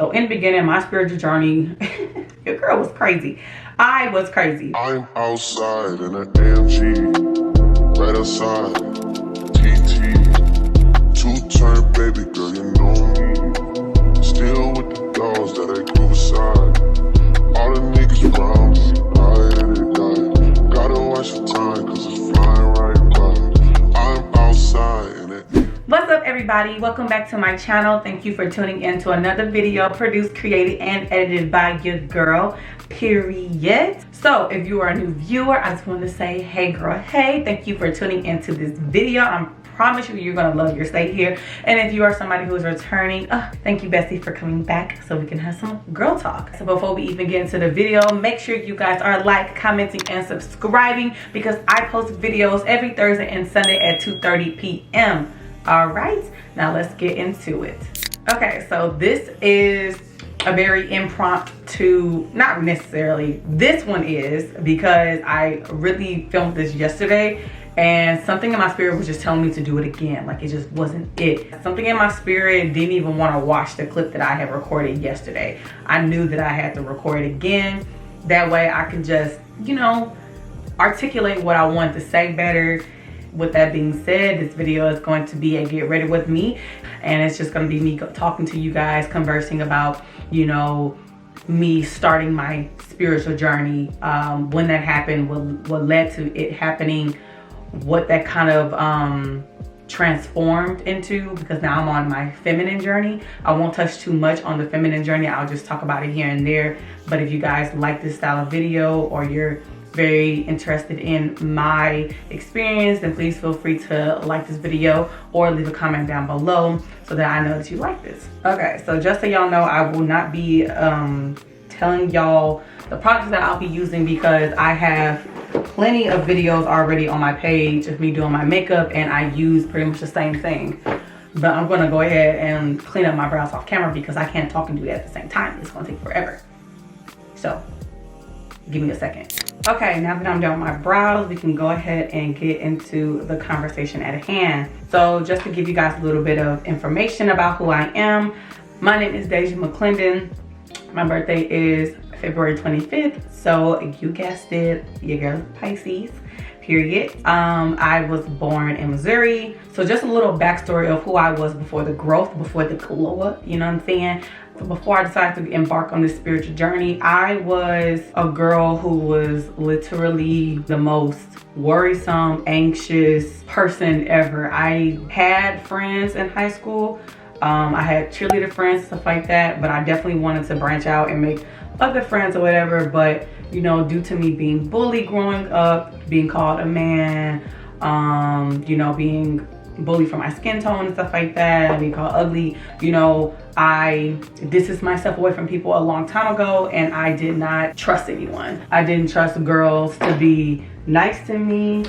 So in the beginning, my spiritual journey, your girl was crazy. I was crazy. I'm outside in an AMG, right outside, TT, two-turn baby girl, you know me. Still with the dogs that I grew beside. All the niggas around me, high and they die. Gotta watch the time, cause it's flying right by. I'm outside in an What's up, everybody? Welcome back to my channel. Thank you for tuning in to another video produced, created, and edited by your girl, period. So if you are a new viewer, I just want to say, hey girl, hey, thank you for tuning into this video. I promise you, you're gonna love your stay here. And if you are somebody who is returning, thank you, Bestie, for coming back so we can have some girl talk. So before we even get into the video, make sure you guys are like, commenting, and subscribing because I post videos every Thursday and Sunday at 2:30 p.m. All right, now let's get into it. Okay, so this is a very impromptu, not necessarily, this one is because I really filmed this yesterday and something in my spirit was just telling me to do it again. Like, it just wasn't it. Something in my spirit didn't even want to watch the clip that I had recorded yesterday. I knew that I had to record it again. That way I can just, you know, articulate what I wanted to say better. With that being said, this video is going to be a get ready with me, and it's just going to be me talking to you guys, conversing about, you know, me starting my spiritual journey, when that happened, what led to it happening, what that kind of transformed into, because now I'm on my feminine journey. I won't touch too much on the feminine journey. I'll just talk about it here and there. But if you guys like this style of video, or you're very interested in my experience, then please feel free to like this video or leave a comment down below so that I know that you like this. Okay, so just so y'all know, I will not be telling y'all the products that I'll be using because I have plenty of videos already on my page of me doing my makeup and I use pretty much the same thing. But I'm gonna go ahead and clean up my brows off camera because I can't talk and do that at the same time. It's gonna take forever. So give me a second. Okay, now that I'm done with my brows, we can go ahead and get into the conversation at hand. So just to give you guys a little bit of information about who I am, my name is Deja McClendon. My birthday is February 25th, so you guessed it, your girl Pisces, period. I was born in Missouri. So just a little backstory of who I was before the growth, before the glow up, you know what I'm saying? Before I decided to embark on this spiritual journey, I was a girl who was literally the most worrisome, anxious person ever. I had friends in high school. I had cheerleader friends, stuff like that, but I definitely wanted to branch out and make other friends or whatever. But, you know, due to me being bullied growing up, being called a man, you know, being bullied for my skin tone and stuff like that, being called ugly, you know, I distanced myself away from people a long time ago, and I did not trust anyone. I didn't trust girls to be nice to me.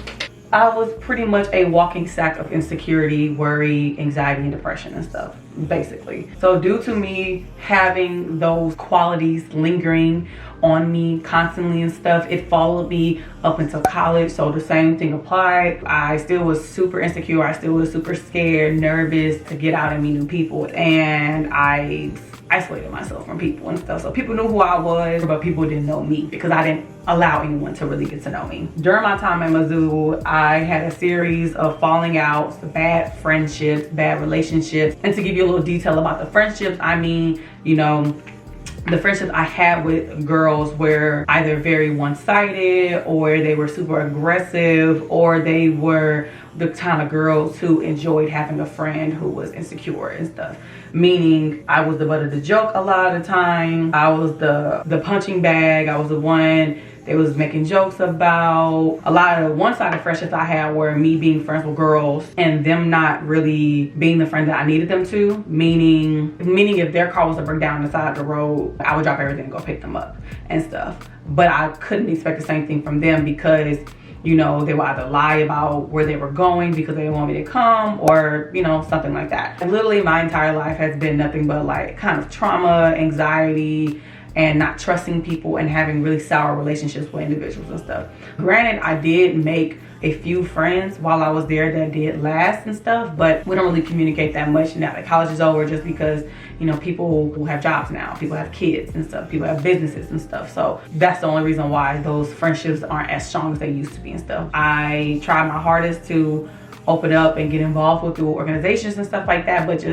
I was pretty much a walking sack of insecurity, worry, anxiety, and depression and stuff, basically. So due to me having those qualities lingering on me constantly and stuff, it followed me up until college. So the same thing applied. I still was super insecure. I still was super scared, nervous to get out and meet new people. And I isolated myself from people and stuff. So people knew who I was, but people didn't know me because I didn't allow anyone to really get to know me. During my time in Mizzou, I had a series of falling outs, bad friendships, bad relationships. And to give you a little detail about the friendships, I mean, you know, the friendships I had with girls were either very one-sided, or they were super aggressive, or they were the kind of girls who enjoyed having a friend who was insecure and stuff. Meaning I was the butt of the joke a lot of the time. I was the punching bag. I was the one they was making jokes about. A lot of the one-sided friendships I had were me being friends with girls and them not really being the friend that I needed them to. Meaning if their car was to break down on the side of the road, I would drop everything and go pick them up and stuff. But I couldn't expect the same thing from them because, you know, they would either lie about where they were going because they didn't want me to come, or, you know, something like that. And literally my entire life has been nothing but like kind of trauma, anxiety, and not trusting people and having really sour relationships with individuals and stuff. Granted, I did make a few friends while I was there that did last and stuff, but we don't really communicate that much now that college is over, just because, you know, people who have jobs now, people have kids and stuff, people have businesses and stuff. So that's the only reason why those friendships aren't as strong as they used to be and stuff. I try my hardest to open up and get involved with the organizations and stuff like that, but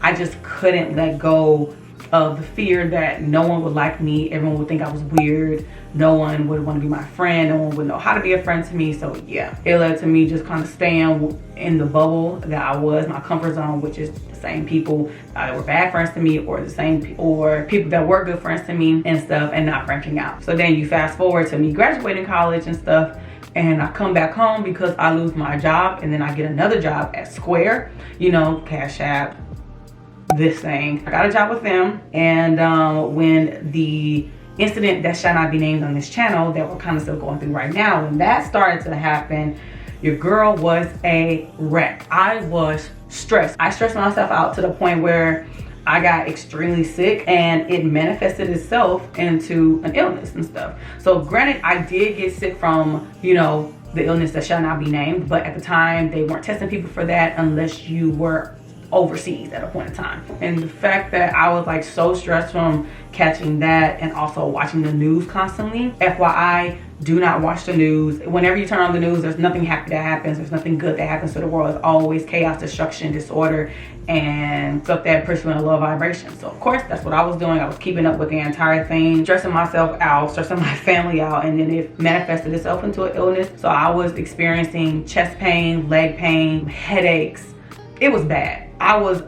I just couldn't let go of the fear that no one would like me, everyone would think I was weird, no one would want to be my friend, no one would know how to be a friend to me. So yeah, it led to me just kind of staying in the bubble that I was, my comfort zone, which is the same people that were bad friends to me, or people that were good friends to me and stuff, and not branching out. So then you fast forward to me graduating college and stuff, and I come back home because I lose my job, and then I get another job at Square, you know, Cash App, this thing. I got a job with them, and when the incident that shall not be named on this channel that we're kind of still going through right now, when that started to happen, your girl was a wreck. I was stressed. I stressed myself out to the point where I got extremely sick, and it manifested itself into an illness and stuff. So granted, I did get sick from, you know, the illness that shall not be named, but at the time they weren't testing people for that unless you were overseas at a point in time. And the fact that I was like so stressed from catching that, and also watching the news constantly. FYI, do not watch the news. Whenever you turn on the news, there's nothing happy that happens. There's nothing good that happens to the world. It's always chaos, destruction, disorder, and stuff that puts you in a low vibration. So of course, that's what I was doing. I was keeping up with the entire thing, stressing myself out, stressing my family out, and then it manifested itself into an illness. So I was experiencing chest pain, leg pain, headaches. It was bad. I was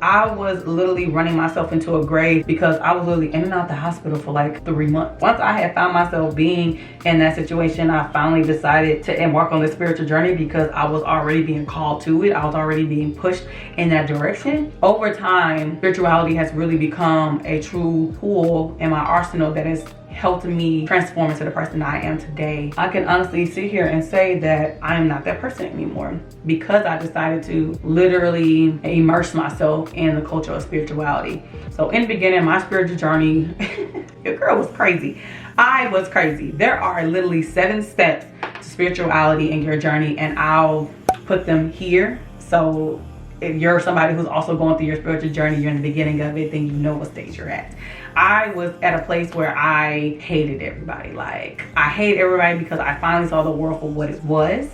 literally running myself into a grave, because I was literally in and out the hospital for like 3 months. Once I had found myself being in that situation, I finally decided to embark on the spiritual journey, because I was already being called to it. I was already being pushed in that direction. Over time, spirituality has really become a true tool in my arsenal that has helped me transform into the person I am today. I can honestly sit here and say that I am not that person anymore, because I decided to literally immerse myself in the culture of spirituality. So in the beginning, my spiritual journey, your girl was crazy. I was crazy. There are literally 7 steps to spirituality in your journey, and I'll put them here. So if you're somebody who's also going through your spiritual journey, you're in the beginning of it, then you know what stage you're at. I was at a place where I hated everybody. Like, I hate everybody because I finally saw the world for what it was.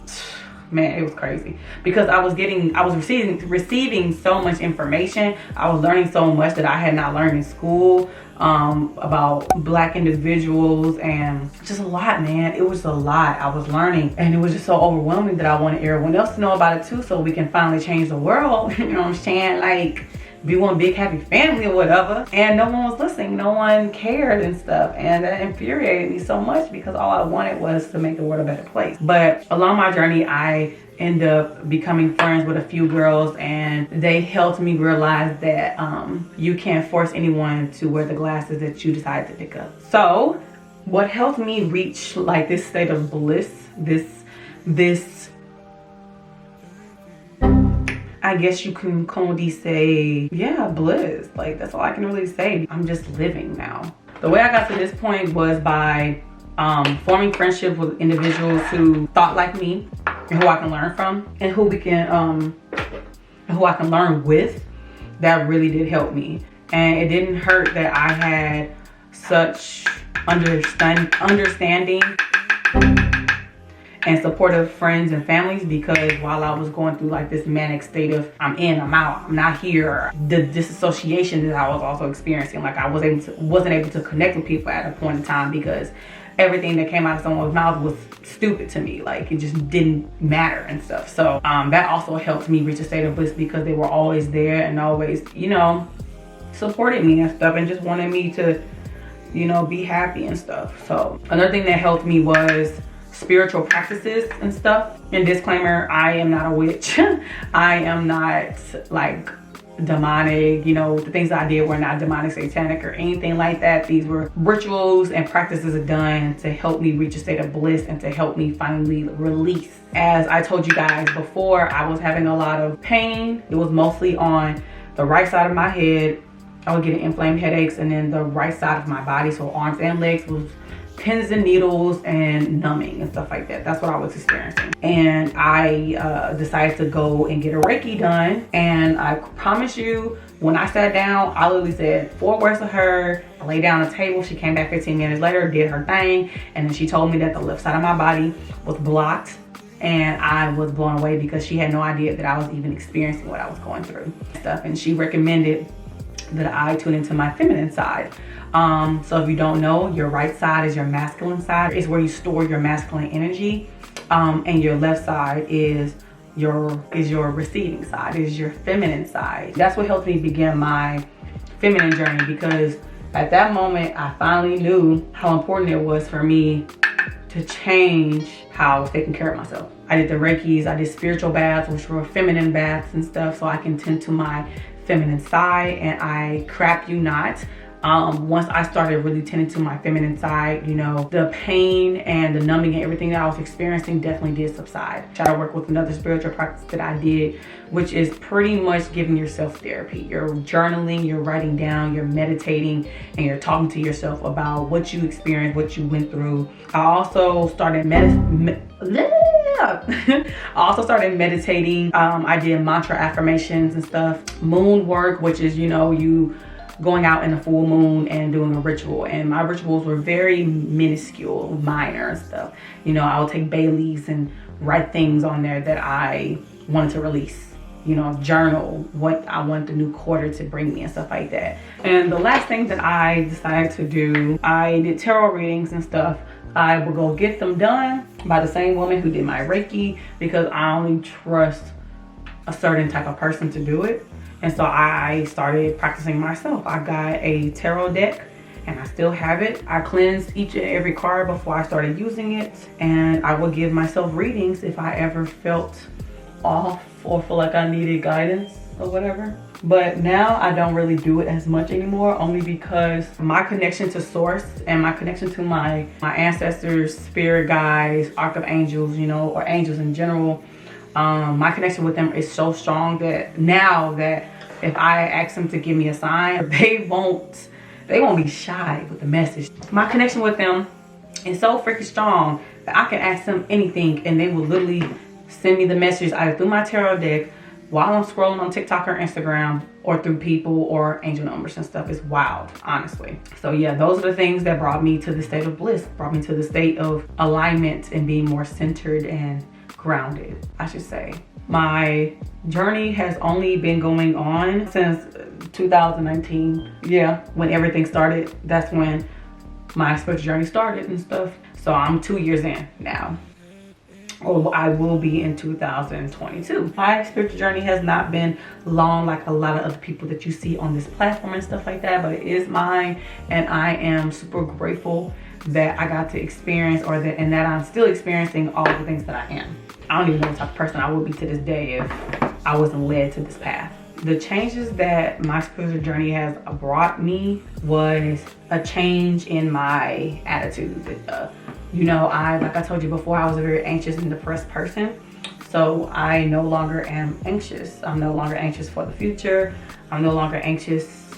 Man, it was crazy, because I was receiving so much information. I was learning so much that I had not learned in school, about Black individuals, and just a lot, man. It was a lot I was learning, and it was just so overwhelming that I wanted everyone else to know about it too, so we can finally change the world. You know what I'm saying? Like, be one big happy family or whatever. And no one was listening, no one cared and stuff, and that infuriated me so much, because all I wanted was to make the world a better place. But along my journey, I ended up becoming friends with a few girls, and they helped me realize that you can't force anyone to wear the glasses that you decide to pick up. So what helped me reach like this state of bliss, this I guess you can commonly say, yeah, bliss. Like, that's all I can really say. I'm just living now. The way I got to this point was by forming friendships with individuals who thought like me, and who I can learn from, and who I can learn with. That really did help me. And it didn't hurt that I had such understanding and supportive friends and families, because while I was going through like this manic state of I'm in, I'm out, I'm not here, the disassociation that I was also experiencing, like I wasn't able to connect with people at a point in time, because everything that came out of someone's mouth was stupid to me. Like, it just didn't matter and stuff. So that also helped me reach a state of bliss, because they were always there and always, you know, supported me and stuff, and just wanted me to, you know, be happy and stuff. So another thing that helped me was spiritual practices and stuff. And disclaimer, I am not a witch. I am not like demonic. You know, the things that I did were not demonic, satanic, or anything like that. These were rituals and practices done to help me reach a state of bliss, and to help me finally release. As I told you guys before, I was having a lot of pain. It was mostly on the right side of my head. I would get inflamed headaches, and then the right side of my body, so arms and legs, was pins and needles and numbing and stuff like that. That's what I was experiencing. And I decided to go and get a Reiki done. And I promise you, when I sat down, I literally said 4 words to her. I laid down on the table. She came back 15 minutes later, did her thing. And then she told me that the left side of my body was blocked. And I was blown away because she had no idea that I was even experiencing what I was going through and stuff. And she recommended that I tune into my feminine side. So if you don't know, your right side is your masculine side. It's where you store your masculine energy. And your left side is your receiving side, is your feminine side. That's what helped me begin my feminine journey, because at that moment I finally knew how important it was for me to change how I was taking care of myself. I did the Reikis, I did spiritual baths, which were feminine baths and stuff, so I can tend to my feminine side. And I crap you not, once I started really tending to my feminine side, you know, the pain and the numbing and everything that I was experiencing definitely did subside. I tried to work with another spiritual practice that I did, which is pretty much giving yourself therapy. You're journaling, you're writing down, you're meditating, and you're talking to yourself about what you experienced, what you went through. I also started meditating. I did mantra affirmations and stuff. Moon work, which is, you know, you going out in a full moon and doing a ritual. And my rituals were very minuscule, minor and stuff. You know, I would take bay leaves and write things on there that I wanted to release. You know, journal what I want the new quarter to bring me and stuff like that. And the last thing that I decided to do, I did tarot readings and stuff. I would go get them done by the same woman who did my Reiki, because I only trust a certain type of person to do it. And so I started practicing myself. I got a tarot deck and I still have it. I cleansed each and every card before I started using it. And I would give myself readings if I ever felt off or feel like I needed guidance or whatever. But now I don't really do it as much anymore, only because my connection to source and my connection to my ancestors, spirit guides, archangels, you know, or angels in general, my connection with them is so strong that now that if I ask them to give me a sign, they won't be shy with the message. My connection with them is so freaking strong that I can ask them anything and they will literally send me the message either through my tarot deck, while I'm scrolling on TikTok or Instagram, or through people or angel numbers and stuff. Is wild, honestly. So yeah, those are the things that brought me to the state of bliss, brought me to the state of alignment and being more centered and grounded, I should say. My journey has only been going on since 2019. Yeah, when everything started, that's when my spiritual journey started and stuff. So I'm 2 years in now. Or I will be in 2022. My spiritual journey has not been long like a lot of other people that you see on this platform and stuff like that, but it is mine, and I am super grateful that I got to experience, and that I'm still experiencing all the things that I am. I don't even know what type of person I would be to this day if I wasn't led to this path. The changes that my spiritual journey has brought me was a change in my attitude. You know, like I told you before, I was a very anxious and depressed person. So I no longer am anxious. I'm no longer anxious for the future. I'm no longer anxious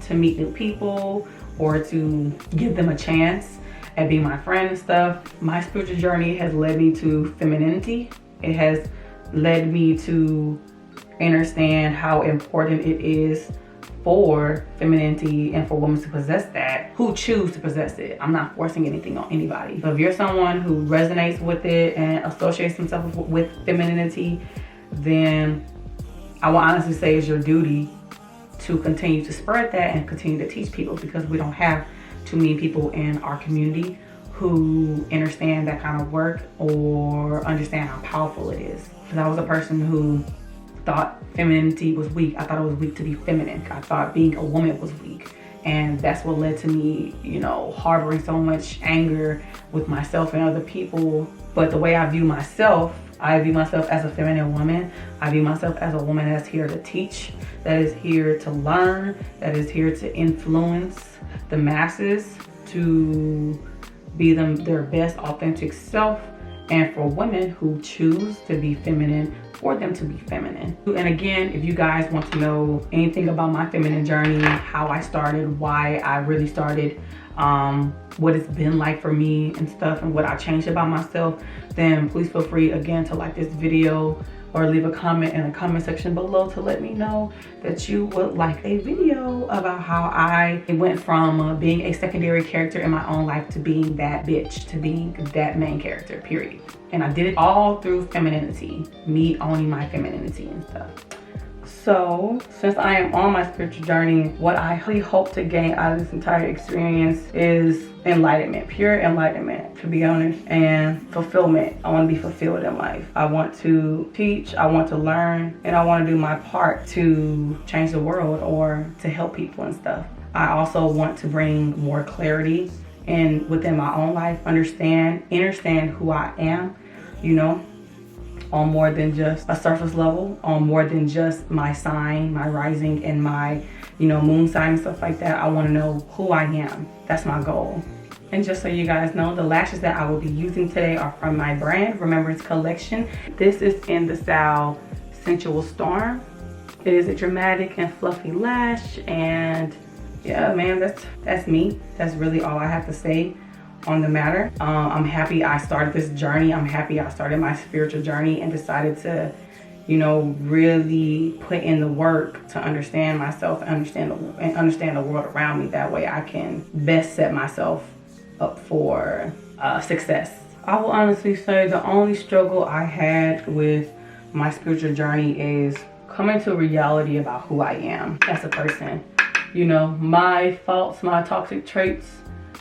to meet new people or to give them a chance at being my friend and stuff. My spiritual journey has led me to femininity. It has led me to understand how important it is for femininity and for women to possess that, who choose to possess it. I'm not forcing anything on anybody. But if you're someone who resonates with it and associates themselves with femininity, then I will honestly say it's your duty to continue to spread that and continue to teach people, because we don't have too many people in our community who understand that kind of work or understand how powerful it is. Because I was a person who thought femininity was weak. I thought it was weak to be feminine. I thought being a woman was weak. And that's what led to me, you know, harboring so much anger with myself and other people. But the way I view myself as a feminine woman. I view myself as a woman that's here to teach, that is here to learn, that is here to influence the masses to be their best authentic self. And for women who choose to be feminine, for them to be feminine. And again, if you guys want to know anything about my feminine journey, how I started, why I really started, what it's been like for me and stuff, and what I changed about myself, then please feel free again to like this video or leave a comment in the comment section below to let me know that you would like a video about how I went from being a secondary character in my own life to being that bitch, to being that main character, period. And I did it all through femininity, me owning my femininity and stuff. So since I am on my spiritual journey, what I really hope to gain out of this entire experience is enlightenment, pure enlightenment, to be honest, and fulfillment. I want to be fulfilled in life. I want to teach, I want to learn, and I want to do my part to change the world or to help people and stuff. I also want to bring more clarity and within my own life, understand who I am, you know, on more than just a surface level, on more than just my sign, my rising, and my, you know, moon sign and stuff like that. I want to know who I am. That's my goal. And just so you guys know, the lashes that I will be using today are from my brand, Remembrance Collection. This is in the style Sensual Storm. It is a dramatic and fluffy lash, and yeah, man, that's me. That's really all I have to say on the matter. I'm happy I started this journey. I'm happy I started my spiritual journey and decided to, you know, really put in the work to understand myself and understand the world around me. That way I can best set myself up for success. I will honestly say the only struggle I had with my spiritual journey is coming to reality about who I am as a person. You know, my faults, my toxic traits,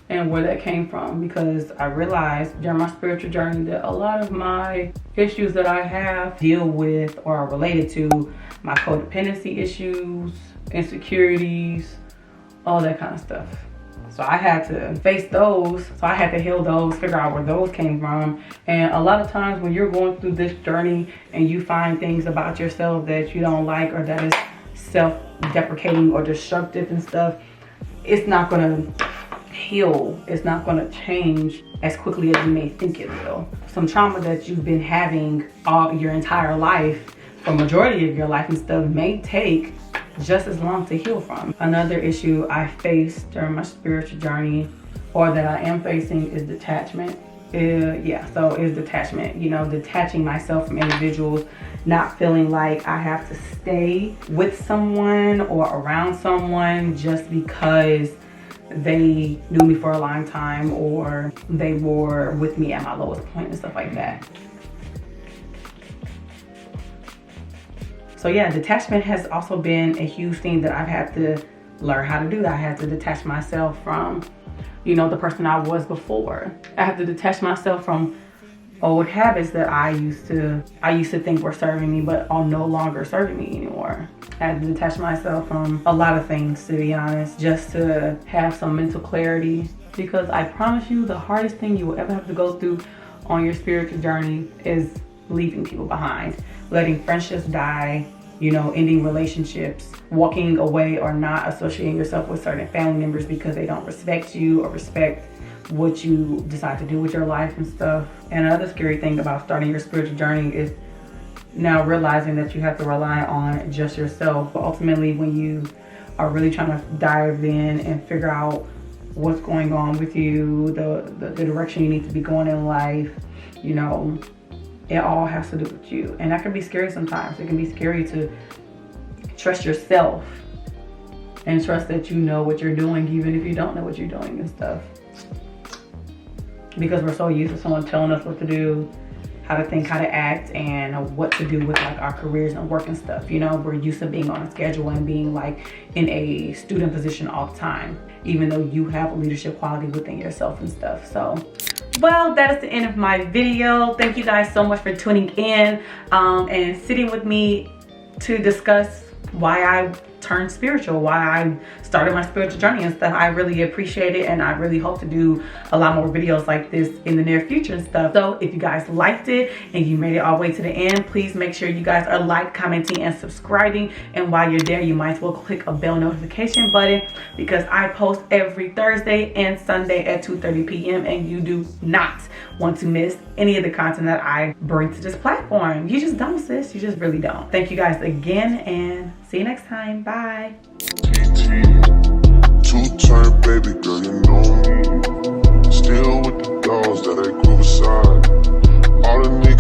and where that came from, because I realized during my spiritual journey that a lot of my issues that I have deal with or are related to my codependency issues, insecurities, all that kind of stuff. So I had to face those. So I had to heal those, figure out where those came from. And a lot of times when you're going through this journey and you find things about yourself that you don't like or that is self-deprecating or destructive and stuff, it's not gonna heal. It's not gonna change as quickly as you may think it will. Some trauma that you've been having all your entire life, for majority of your life and stuff, may take just as long to heal from. Another issue I faced during my spiritual journey, or that I am facing, is detachment. Is detachment. You know, detaching myself from individuals, not feeling like I have to stay with someone or around someone just because they knew me for a long time or they were with me at my lowest point and stuff like that. So yeah, detachment has also been a huge thing that I've had to learn how to do. I had to detach myself from, you know, the person I was before. I have to detach myself from old habits that I used to think were serving me but are no longer serving me anymore. I had to detach myself from a lot of things, to be honest, just to have some mental clarity, because I promise you the hardest thing you will ever have to go through on your spiritual journey is leaving people behind, letting friendships die, you know, ending relationships, walking away or not associating yourself with certain family members because they don't respect you or respect what you decide to do with your life and stuff. And another scary thing about starting your spiritual journey is now realizing that you have to rely on just yourself. But ultimately, when you are really trying to dive in and figure out what's going on with you, the direction you need to be going in life, you know, it all has to do with you. And that can be scary sometimes. It can be scary to trust yourself and trust that you know what you're doing, even if you don't know what you're doing and stuff. Because we're so used to someone telling us what to do, how to think, how to act, and what to do with like our careers and work and stuff. You know, we're used to being on a schedule and being like in a student position all the time, even though you have a leadership quality within yourself and stuff. So, well, that is the end of my video. Thank you guys so much for tuning in and sitting with me to discuss why I turned spiritual, why I started my spiritual journey and stuff. I really appreciate it, and I really hope to do a lot more videos like this in the near future and stuff. So if you guys liked it and you made it all the way to the end, please make sure you guys are like, commenting, and subscribing. And while you're there, you might as well click a bell notification button, because I post every Thursday and Sunday at 2:30 p.m. and you do not want to miss any of the content that I bring to this platform. You just don't, sis. You just really don't. Thank you guys again, and see you next time. Bye. TT, two-turn baby girl, you know me. Still with the dogs that I grew beside. All the niggas